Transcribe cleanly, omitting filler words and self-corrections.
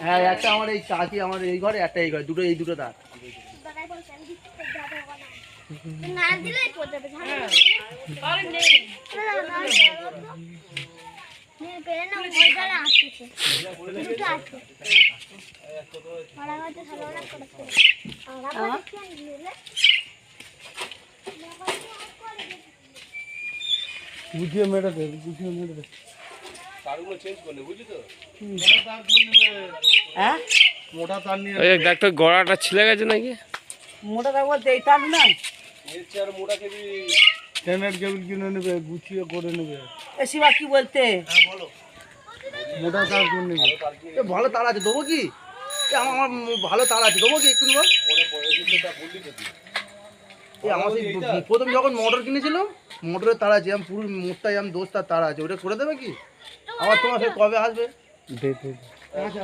হ্যাঁ একটা আমার এই চাচি আমার এই ঘরে, একটা এই ঘরে, দুটো এই দুটো তার। না দিলেই পড়ে যাবে বুঝিয়ে মেরে দে, বুঝিয়ে মেরে দে। তারগুলো চেঞ্জ করলে বুঝলি তো? হ্যাঁ মোটা তার নিয়ে ওই দেখ তো গড়াটা ছিলে গেছে নাকি? মোটা তার বলতে এই তার না, এর চেয়ে মোটা কেবি টেনের কেবল কিনে নেবে, গুছিয়ে করে নেবে। এ শিবা কি বলতে? মোটা তার কিনে নেবে। এ ভালো তার আছে, দেবো কি? এ আমার আমার ভালো তার আছে, দেবো কি একটু বল? এই আমার সেই প্রথম যখন মোটর কিনেছিলাম, মোটরের তার আছে, আমি পুরো মোটটাই আমি দোস্তার তার আছে, ওটা করে দেবে কি? আবার তোমার সে কবে আসবে? দে দে। আচ্ছা আচ্ছা।